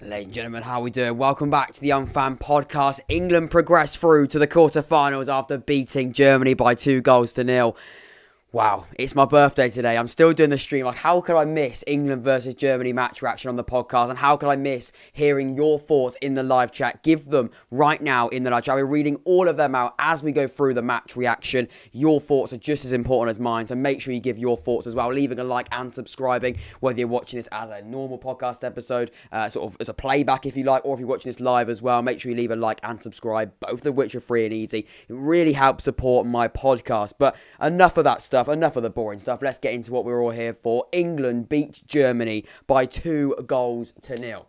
Ladies and gentlemen, how are we doing? Welcome back to the Unfan Podcast. England progressed through to the quarterfinals after beating Germany by 2-0. Wow, it's my birthday today. I'm still doing the stream. Like, how could I miss England versus Germany match reaction on the podcast? And how could I miss hearing your thoughts in the live chat? Give them right now in the live chat. I'll be reading all of them out as we go through the match reaction. Your thoughts are just as important as mine, so make sure you give your thoughts as well, leaving a like and subscribing, whether you're watching this as a normal podcast episode, sort of as a playback if you like, or if you're watching this live as well. Make sure you leave a like and subscribe, both of which are free and easy. It really helps support my podcast. But enough of that stuff. Enough of the boring stuff. Let's get into what we're all here for. England beat Germany by 2-0.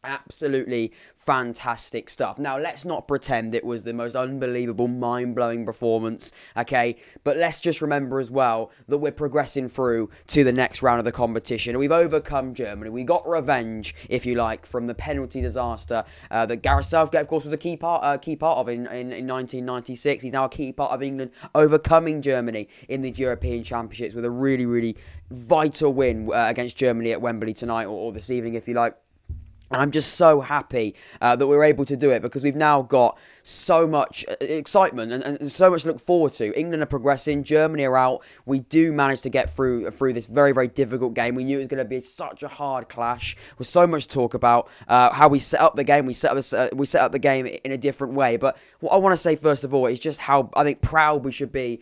Absolutely fantastic stuff. Now, let's not pretend it was the most unbelievable, mind-blowing performance, okay? But let's just remember as well that we're progressing through to the next round of the competition. We've overcome Germany. We got revenge, if you like, from the penalty disaster that Gareth Southgate, of course, was a key part of in 1996. He's now a key part of England overcoming Germany in the European Championships with a really, really vital win against Germany at Wembley tonight, or this evening, if you like. And I'm just so happy that we're able to do it, because we've now got so much excitement and so much to look forward to. England are progressing, Germany are out. We do manage to get through this very, very difficult game. We knew it was going to be such a hard clash. With so much to talk about, how we set up the game. We set up the game in a different way. But what I want to say first of all is just how I think proud we should be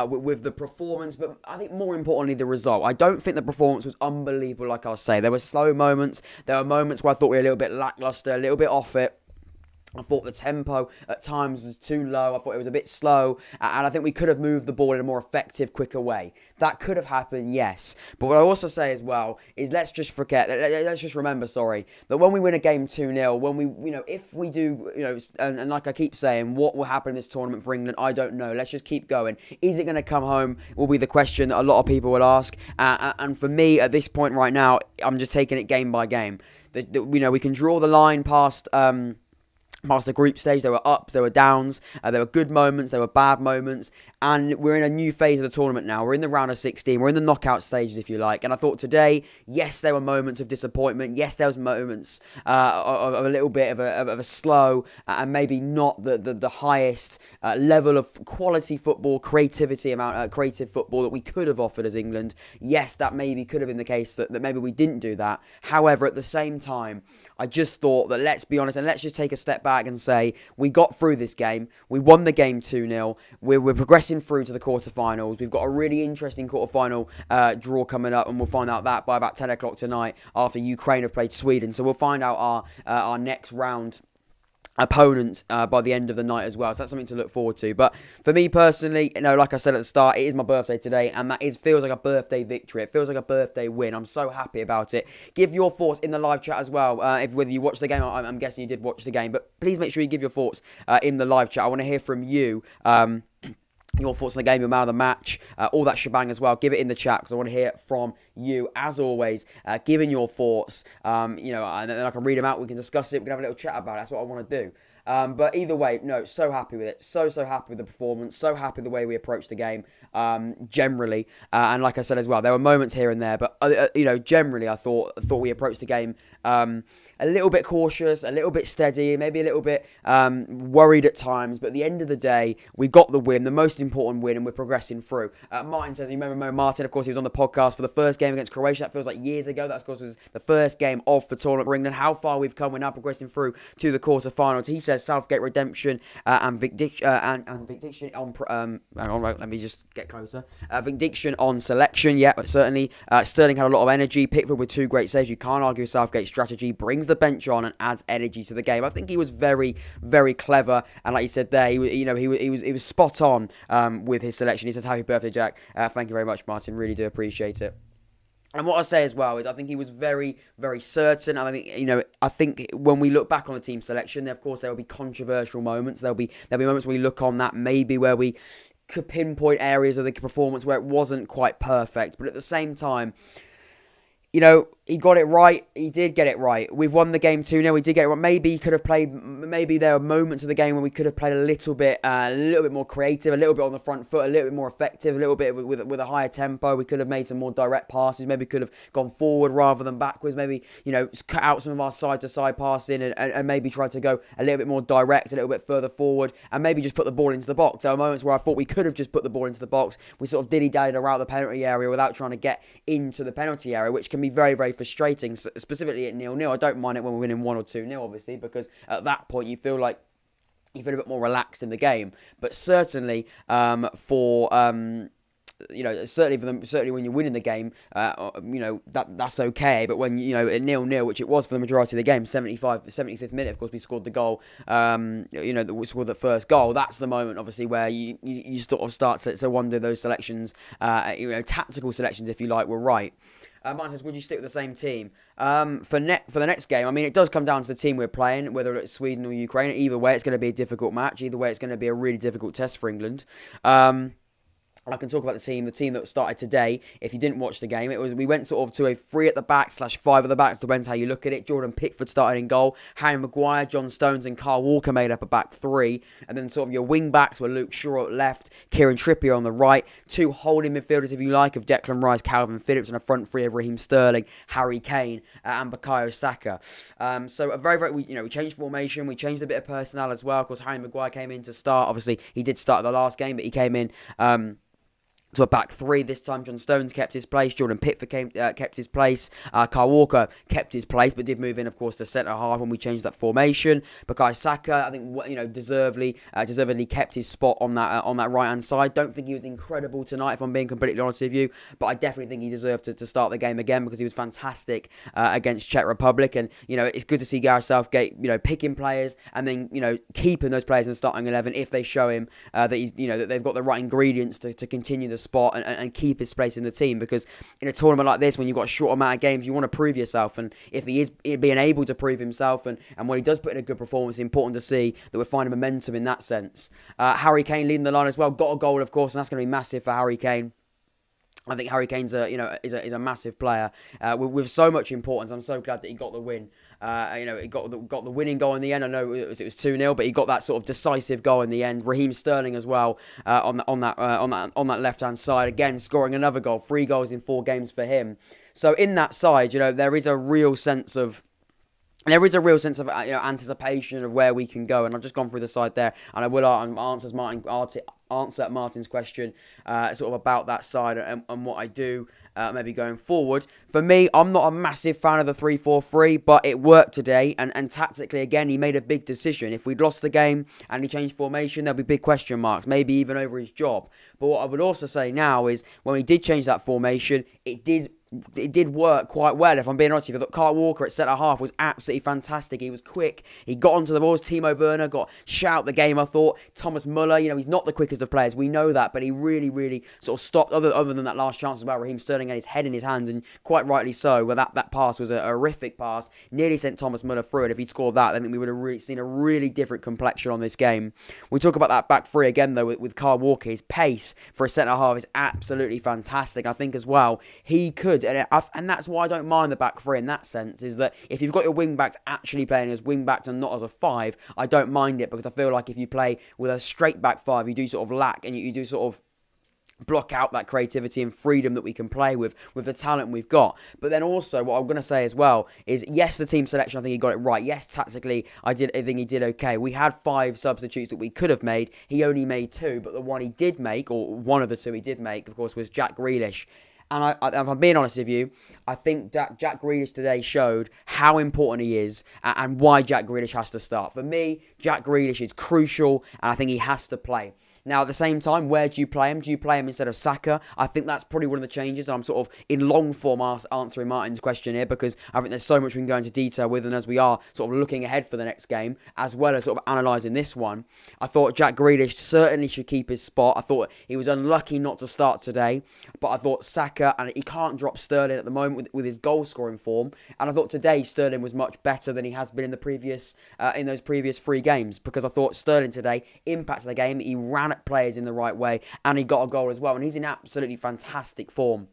with the performance, but I think more importantly the result. I don't think the performance was unbelievable, like I say. There were slow moments. There were moments where I thought we were a little bit lacklustre, a little bit off it. I thought the tempo at times was too low. I thought it was a bit slow. And I think we could have moved the ball in a more effective, quicker way. That could have happened, yes. But what I also say as well is let's just remember, that when we win a game 2-0, when we, if we do, and like I keep saying, what will happen in this tournament for England, I don't know. Let's just keep going. Is it going to come home? Will be the question that a lot of people will ask. And for me, at this point right now, I'm just taking it game by game. We can draw the line past the group stage. There were ups, there were downs, there were good moments, there were bad moments, and we're in a new phase of the tournament now. We're in the round of 16, we're in the knockout stages, if you like, and I thought today, yes, there were moments of disappointment, yes, there was moments of a little bit of a slow, and maybe not the highest level of quality football, creative football that we could have offered as England. Yes, that maybe could have been the case that maybe we didn't do that. However, at the same time, I just thought that, let's be honest, and let's just take a step back and say we got through this game. We won the game 2-0. We're progressing through to the quarterfinals. We've got a really interesting quarterfinal draw coming up, and we'll find out that by about 10 o'clock tonight after Ukraine have played Sweden. So we'll find out our next round opponents by the end of the night as well. So that's something to look forward to. But for me personally, like I said at the start, it is my birthday today, and that feels like a birthday victory. It feels like a birthday win. I'm so happy about it. Give your thoughts in the live chat as well. Whether you watched the game, I'm guessing you did watch the game, but please make sure you give your thoughts in the live chat. I want to hear from you. Your thoughts on the game, your man of the match, all that shebang as well. Give it in the chat, because I want to hear from you, as always, giving your thoughts, and then I can read them out, we can discuss it, we can have a little chat about it. That's what I want to do. But either way, no, so happy with it. So happy with the performance. So happy with the way we approached the game generally. And like I said as well, there were moments here and there, but generally I thought we approached the game a little bit cautious, a little bit steady, maybe a little bit worried at times. But at the end of the day, we got the win, the most important win, and we're progressing through. Martin says, you remember Martin, of course, he was on the podcast for the first game against Croatia. That feels like years ago. That, of course, was the first game of the tournament for England. How far we've come, we're now progressing through to the quarterfinals. He says Southgate redemption and vindiction on... hang on, right, let me just get closer. Vindiction on selection, yeah, certainly. Sterling had a lot of energy. Pickford with 2 great saves. You can't argue with Southgate's strategy. Brings the bench on and adds energy to the game. I think he was very, very clever. And like you said there, he was spot on with his selection. He says, happy birthday, Jack. Thank you very much, Martin. Really do appreciate it. And what I say as well is I think he was very, very certain. And I think when we look back on the team selection, of course, there will be controversial moments. There'll be moments where we look on that maybe where we could pinpoint areas of the performance where it wasn't quite perfect. But at the same time, he got it right. He did get it right. We've won the game 2-0. We did get it right. Maybe he could have played. Maybe there were moments of the game when we could have played a little bit more creative, a little bit on the front foot, a little bit more effective, a little bit with a higher tempo. We could have made some more direct passes. Maybe could have gone forward rather than backwards. Maybe cut out some of our side-to-side passing and maybe try to go a little bit more direct, a little bit further forward, and maybe just put the ball into the box. There were moments where I thought we could have just put the ball into the box. We sort of dilly-dallied around the penalty area without trying to get into the penalty area, which can be very, very frustrating, specifically at 0-0. I don't mind it when we're winning 1 or 2-0, obviously, because at that point you feel a bit more relaxed in the game. But certainly certainly when you're winning the game, that's okay. But when at 0-0, which it was for the majority of the game, 75th minute, of course, we scored the goal. We scored the first goal. That's the moment, obviously, where you sort of start to wonder those selections, tactical selections, if you like, were right. Martin says, would you stick with the same team? For the next game, it does come down to the team we're playing, whether it's Sweden or Ukraine. Either way, it's going to be a difficult match. Either way, it's going to be a really difficult test for England. I can talk about the team that started today. If you didn't watch the game, we went sort of to a 3 at the back / 5 at the back. It depends how you look at it. Jordan Pickford started in goal. Harry Maguire, John Stones and Kyle Walker made up a back 3. And then sort of your wing backs were Luke Shaw at left, Kieran Trippier on the right. 2 holding midfielders, if you like, of Declan Rice, Calvin Phillips, and a front 3 of Raheem Sterling, Harry Kane and Buyaka Sako. So a very, very, we changed formation. We changed a bit of personnel as well. Of course, Harry Maguire came in to start. Obviously, he did start the last game, but he came in to a back 3 this time. John Stones kept his place. Jordan Pickford kept his place. Kyle Walker kept his place, but did move in, of course, to centre half when we changed that formation. Buyaka Sako, I think, deservedly kept his spot on that right hand side. Don't think he was incredible tonight, if I'm being completely honest with you, but I definitely think he deserved to start the game again because he was fantastic against Czech Republic. And it's good to see Gareth Southgate, picking players and then keeping those players in the starting 11 if they show him that he's that they've got the right ingredients to continue the spot and keep his place in the team, because in a tournament like this, when you've got a short amount of games, you want to prove yourself, and if he is being able to prove himself and when he does put in a good performance, it's important to see that we're finding momentum in that sense. Harry Kane leading the line as well, got a goal, of course, and that's going to be massive for Harry Kane. I think Harry Kane's is a massive player with so much importance. I'm so glad that he got the win. He got the winning goal in the end. I know it was 2-0, but he got that sort of decisive goal in the end. Raheem Sterling as well on that left hand side, again scoring another goal. 3 goals in 4 games for him. So in that side, there is a real sense of. Anticipation of where we can go, and I've just gone through the side there, and I will answer Martin's question sort of about that side and what I do maybe going forward. For me, I'm not a massive fan of the 3-4-3, but it worked today, and tactically, again, he made a big decision. If we'd lost the game and he changed formation, there'll be big question marks, maybe even over his job. But what I would also say now is, when he did change that formation, it did work quite well, if I'm being honest with you. I thought Kyle Walker at centre-half was absolutely fantastic. He was quick. He got onto the balls. Timo Werner got shout the game, I thought. Thomas Muller, he's not the quickest of players. We know that, but he really, really sort of stopped, other than that last chance about Raheem Sterling and his head in his hands, and quite rightly so, where that pass was a horrific pass. Nearly sent Thomas Muller through it. If he'd scored that, I think we would have seen a really different complexion on this game. We talk about that back 3 again, though, with Kyle Walker. His pace for a centre-half is absolutely fantastic. I think as well, he could good. And that's why I don't mind the back three in that sense, is that if you've got your wing-backs actually playing as wing-backs and not as a five, I don't mind it, because I feel like if you play with a straight-back five, you do sort of lack, and you do sort of block out that creativity and freedom that we can play with the talent we've got. But then also, what I'm going to say as well is, yes, the team selection, I think he got it right. Yes, tactically, I think he did okay. We had 5 substitutes that we could have made. He only made 2, but the one he did make, or one of the 2 he did make, of course, was Jack Grealish. And if I'm being honest with you, I think that Jack Grealish today showed how important he is and why Jack Grealish has to start. For me, Jack Grealish is crucial, and I think he has to play. Now, at the same time, where do you play him? Do you play him instead of Saka? I think that's probably one of the changes. I'm sort of in long form answering Martin's question here, because I think there's so much we can go into detail with, and as we are sort of looking ahead for the next game, as well as sort of analysing this one, I thought Jack Grealish certainly should keep his spot. I thought he was unlucky not to start today, but I thought Saka, and he can't drop Sterling at the moment with his goal-scoring form, and I thought today Sterling was much better than he has been in those previous 3 games, because I thought Sterling today impacted the game. He ran at players in the right way, and he got a goal as well, and he's in absolutely fantastic form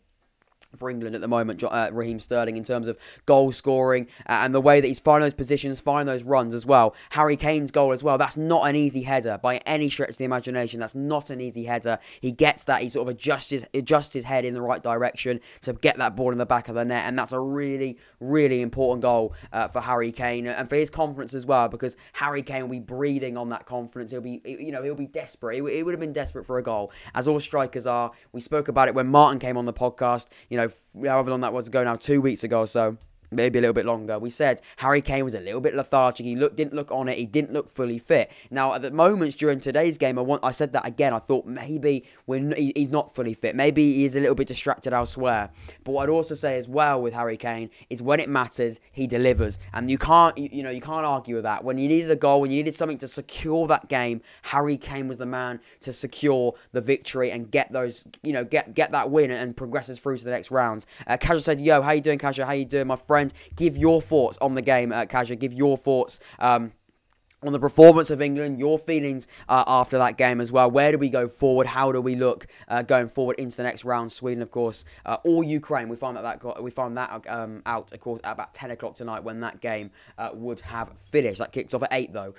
for England at the moment, Raheem Sterling, in terms of goal scoring and the way that he's finding those positions, finding those runs as well. Harry Kane's goal as well, that's not an easy header by any stretch of the imagination. That's not an easy header. He gets that, he sort of adjusts his head in the right direction to get that ball in the back of the net, and that's a really, really important goal for Harry Kane and for his confidence as well, because Harry Kane will be breathing on that confidence. He'll be desperate. He would have been desperate for a goal, as all strikers are. We spoke about it when Martin came on the podcast, however long that was ago now, 2 weeks ago or so, maybe a little bit longer. We said Harry Kane was a little bit lethargic. He didn't look on it. He didn't look fully fit. Now, at the moments during today's game, I said that again. I thought maybe he's not fully fit. Maybe he is a little bit distracted elsewhere. But what I'd also say as well with Harry Kane is when it matters, he delivers, and you can't argue with that. When you needed a goal, when you needed something to secure that game, Harry Kane was the man to secure the victory and get those, get that win and progresses through to the next rounds. Kaja said, "Yo, how you doing, Kaja? How you doing, my friend? Give your thoughts on the game, Kaja. Give your thoughts on the performance of England, your feelings after that game as well. Where do we go forward? How do we look going forward into the next round? Sweden, of course, or Ukraine. We found that out, of course, at about 10 o'clock tonight when that game would have finished. That kicks off at 8 though.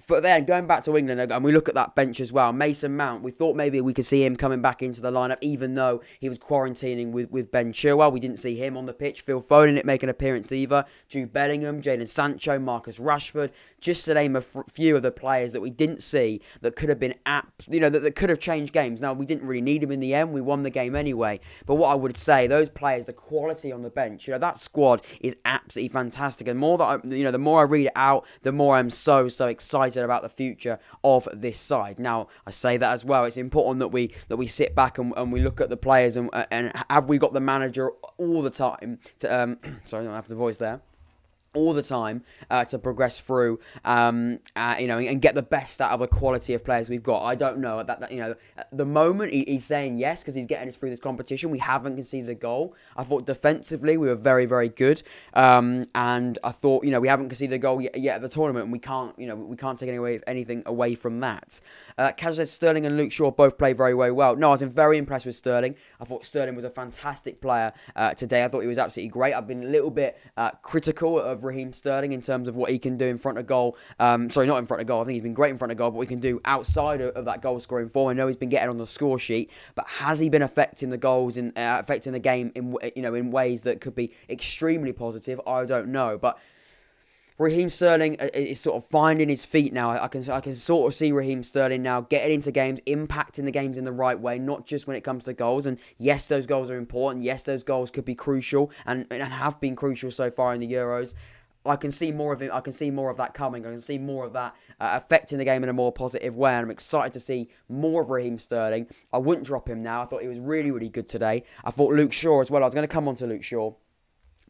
For then going back to England, and we look at that bench as well. Mason Mount. We thought maybe we could see him coming back into the lineup, even though he was quarantining with Ben Chilwell. We didn't see him on the pitch. Phil Foden didn't make an appearance either. Jude Bellingham, Jadon Sancho, Marcus Rashford. Just to name a few of the players that we didn't see that could have been that could have changed games. Now, we didn't really need them in the end. We won the game anyway. But what I would say, those players, the quality on the bench, that squad is absolutely fantastic. And the more I read it out, the more I'm so excited about the future of this side. Now, I say that as well. It's important that we sit back and we look at the players and have we got the manager all the time to sorry, I don't have the voice there. All the time to progress through, and get the best out of the quality of players we've got. I don't know at the moment he's saying yes because he's getting us through this competition. We haven't conceded a goal. I thought defensively we were very, very good, and I thought we haven't conceded a goal yet at the tournament, and we can't take anything away from that. Kaz said Sterling and Luke Shaw both played very, very well. No, I was very impressed with Sterling. I thought Sterling was a fantastic player today. I thought he was absolutely great. I've been a little bit critical of Raheem Sterling in terms of what he can do in front of goal. Sorry, not in front of goal. I think he's been great in front of goal, but what he can do outside of that goal scoring form. I know he's been getting on the score sheet, but has he been affecting the goals and affecting the game in ways that could be extremely positive? I don't know, but Raheem Sterling is sort of finding his feet now. I can sort of see Raheem Sterling now getting into games, impacting the games in the right way, not just when it comes to goals. And yes, those goals are important. Yes, those goals could be crucial and have been crucial so far in the Euros. I can see more of it. I can see more of that coming. I can see more of that affecting the game in a more positive way. And I'm excited to see more of Raheem Sterling. I wouldn't drop him now. I thought he was really, really good today. I thought Luke Shaw as well. I was going to come on to Luke Shaw.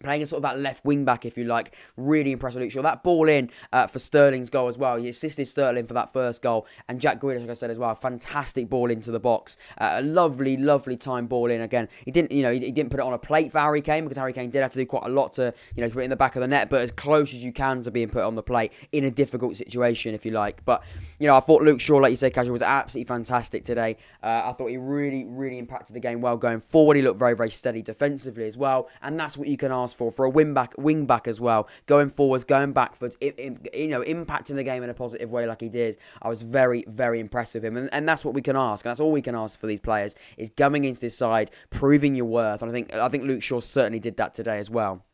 playing a sort of that left wing back, if you like. Really impressed with Luke Shaw. That ball in for Sterling's goal as well. He assisted Sterling for that first goal. And Jack Grealish, like I said as well, fantastic ball into the box. A lovely, lovely time ball in. Again, he didn't, he didn't put it on a plate for Harry Kane, because Harry Kane did have to do quite a lot to, put it in the back of the net. But as close as you can to being put on the plate in a difficult situation, if you like. But, I thought Luke Shaw, like you said, Casual, was absolutely fantastic today. I thought he really, really impacted the game well going forward. He looked very, very steady defensively as well. And that's what you can ask for a wing back as well, going forwards, going backwards, impacting the game in a positive way like he did. I was very, very impressed with him, and that's what we can ask. And that's all we can ask for these players, is coming into this side, proving your worth. And I think Luke Shaw certainly did that today as well.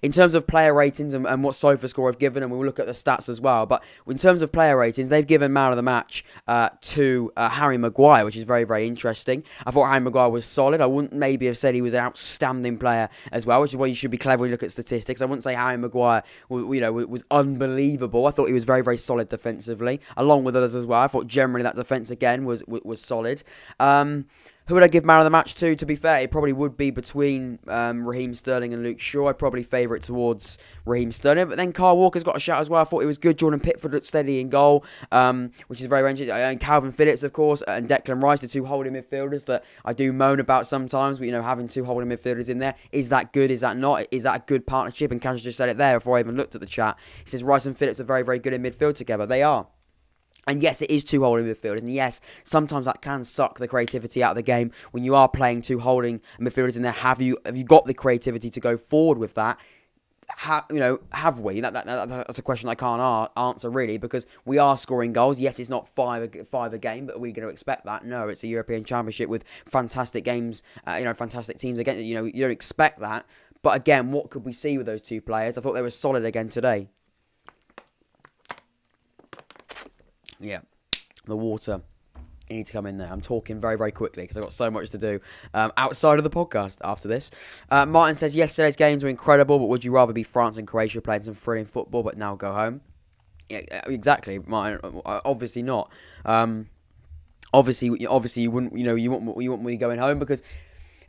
In terms of player ratings and what SofaScore have given, and we'll look at the stats as well, but in terms of player ratings, they've given man of the match to Harry Maguire, which is very, very interesting. I thought Harry Maguire was solid. I wouldn't maybe have said he was an outstanding player as well, which is why you should be clever when you look at statistics. I wouldn't say Harry Maguire was unbelievable. I thought he was very, very solid defensively, along with others as well. I thought generally that defence again was solid. Who would I give man of the match to? To be fair, it probably would be between Raheem Sterling and Luke Shaw. I'd probably favour it towards Raheem Sterling. But then Kyle Walker's got a shout as well. I thought he was good. Jordan Pickford looked steady in goal, which is very interesting. And Calvin Phillips, of course, and Declan Rice, the two holding midfielders that I do moan about sometimes. But, having two holding midfielders in there, is that good? Is that not? Is that a good partnership? And Cash just said it there before I even looked at the chat. He says Rice and Phillips are very, very good in midfield together. They are. And yes, it is two holding midfielders. And yes, sometimes that can suck the creativity out of the game. When you are playing two holding midfielders in there, have you got the creativity to go forward with that? Have we? That's a question I can't answer really, because we are scoring goals. Yes, it's not five a game, but are we going to expect that? No, it's a European Championship with fantastic games, fantastic teams again. You don't expect that. But again, what could we see with those two players? I thought they were solid again today. Yeah, the water. You need to come in there. I'm talking very, very quickly because I've got so much to do outside of the podcast after this. Martin says, yesterday's games were incredible, but would you rather be France and Croatia playing some thrilling football but now go home? Yeah, exactly, Martin. Obviously not. Obviously you wouldn't. You want me going home, because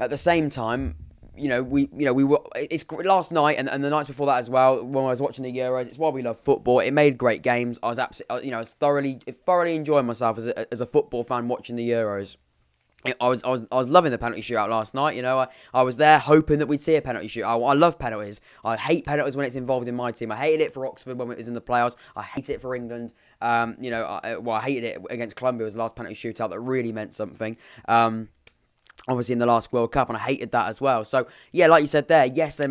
at the same time, we were. It's last night and the nights before that as well. When I was watching the Euros, it's why we love football. It made great games. I was absolutely, I was thoroughly enjoying myself as a football fan watching the Euros. I was loving the penalty shootout last night. I was there hoping that we'd see a penalty shootout. I love penalties. I hate penalties when it's involved in my team. I hated it for Oxford when it was in the playoffs. I hate it for England. I hated it against Colombia. It was the last penalty shootout that really meant something. Obviously in the last World Cup, and I hated that as well. So, yeah, like you said there, yes, they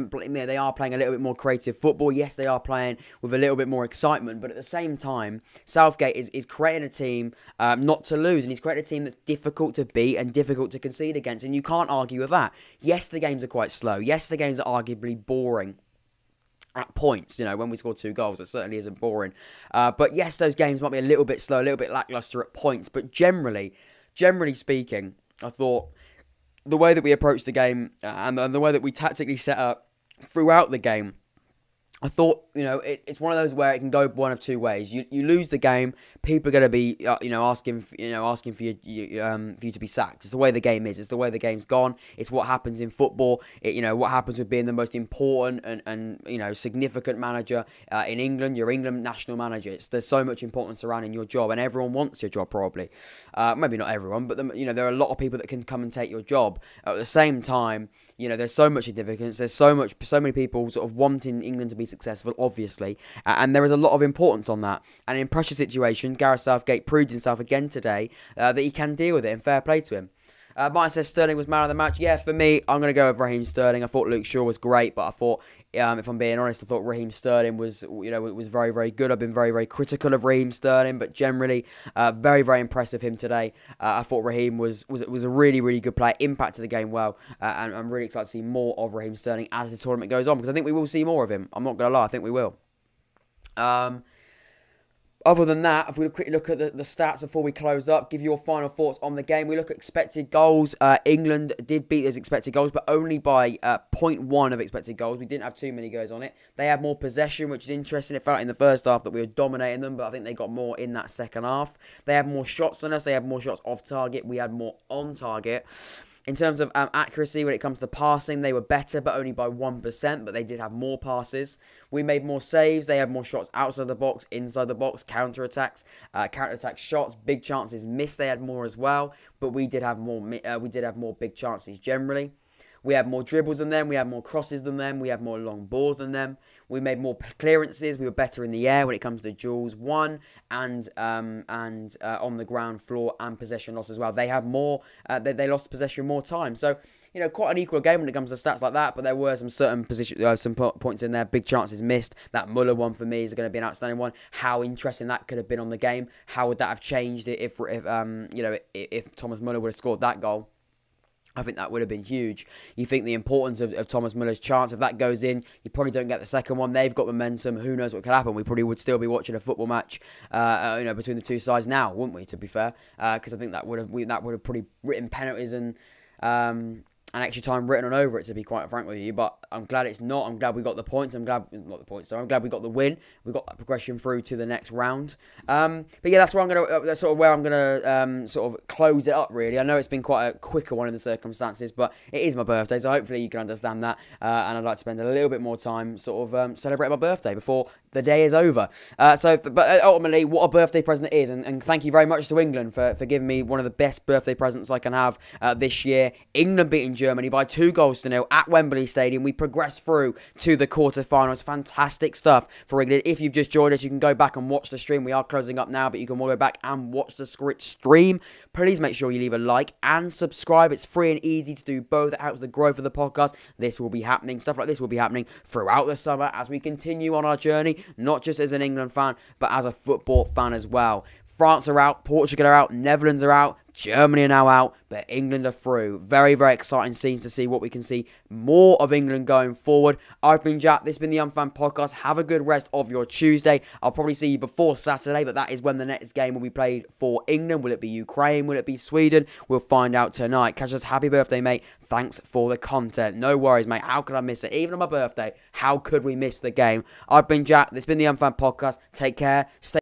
are playing a little bit more creative football. Yes, they are playing with a little bit more excitement. But at the same time, Southgate is creating a team not to lose. And he's creating a team that's difficult to beat and difficult to concede against. And you can't argue with that. Yes, the games are quite slow. Yes, the games are arguably boring at points. When we score 2 goals, it certainly isn't boring. But yes, those games might be a little bit slow, a little bit lacklustre at points. But generally speaking, I thought the way that we approached the game and the way that we tactically set up throughout the game, I thought, it's one of those where it can go one of two ways. You lose the game, people are going to be, asking for you to be sacked. It's the way the game is. It's the way the game's gone. It's what happens in football. What happens with being the most important and significant manager in England. Your England national manager. There's so much importance surrounding your job, and everyone wants your job probably. Maybe not everyone, but there are a lot of people that can come and take your job. At the same time, there's so much significance. There's so many people sort of wanting England to be successful, obviously, and there is a lot of importance on that. And in pressure situations, Gareth Southgate proved himself again today that he can deal with it, and fair play to him. Martin says Sterling was man of the match. Yeah, for me, I'm going to go with Raheem Sterling. I thought Luke Shaw was great, but I thought, if I'm being honest, I thought Raheem Sterling was, was very, very good. I've been very, very critical of Raheem Sterling, but generally, very, very impressed with him today. I thought Raheem was a really, really good player, impacted the game well, and I'm really excited to see more of Raheem Sterling as the tournament goes on, because I think we will see more of him. I'm not going to lie, I think we will. Other than that, if we quickly look at the stats before we close up, give your final thoughts on the game. We look at expected goals. England did beat those expected goals, but only by 0.1 of expected goals. We didn't have too many goals on it. They had more possession, which is interesting. It felt in the first half that we were dominating them, but I think they got more in that second half. They had more shots than us. They had more shots off target. We had more on target. In terms of accuracy, when it comes to passing, they were better, but only by 1%, but they did have more passes. We made more saves. They had more shots outside the box, inside the box, counter-attacks, counter-attack shots, big chances missed. They had more as well, but we did have more big chances generally. We had more dribbles than them. We had more crosses than them. We had more long balls than them. We made more clearances. We were better in the air when it comes to duels won and on the ground floor and possession loss as well. They had more. They lost possession more time. So quite an equal game when it comes to stats like that. But there were some certain some points in there. Big chances missed. That Muller one for me is going to be an outstanding one. How interesting that could have been on the game. How would that have changed it if Thomas Muller would have scored that goal? I think that would have been huge. You think the importance of Thomas Muller's chance, if that goes in, you probably don't get the second one. They've got momentum. Who knows what could happen? We probably would still be watching a football match, between the two sides now, wouldn't we? To be fair, because I think that would have probably written penalties and extra time written on over it, to be quite frank with you. But I'm glad it's not. I'm glad we got the points. I'm glad we got the win. We got that progression through to the next round. But yeah, that's where I'm gonna sort of close it up. Really, I know it's been quite a quicker one in the circumstances, but it is my birthday, so hopefully you can understand that. And I'd like to spend a little bit more time sort of celebrating my birthday before the day is over. But ultimately, what a birthday present it is, and thank you very much to England for giving me one of the best birthday presents I can have this year. England beating Germany by 2-0 at Wembley Stadium. We progressed through to the quarterfinals. Fantastic stuff for England. If you've just joined us, you can go back and watch the stream. We are closing up now, but you can go back and watch the stream. Please make sure you leave a like and subscribe. It's free and easy to do both. It helps the growth of the podcast. This will be happening. Stuff like this will be happening throughout the summer as we continue on our journey, not just as an England fan, but as a football fan as well. France are out, Portugal are out, Netherlands are out, Germany are now out, but England are through. Very, very exciting scenes to see what we can see more of England going forward. I've been Jack. This has been the Unfan Podcast. Have a good rest of your Tuesday. I'll probably see you before Saturday, but that is when the next game will be played for England. Will it be Ukraine? Will it be Sweden? We'll find out tonight. Catch us. Happy birthday, mate. Thanks for the content. No worries, mate. How could I miss it? Even on my birthday, how could we miss the game? I've been Jack. This has been the Unfan Podcast. Take care. Stay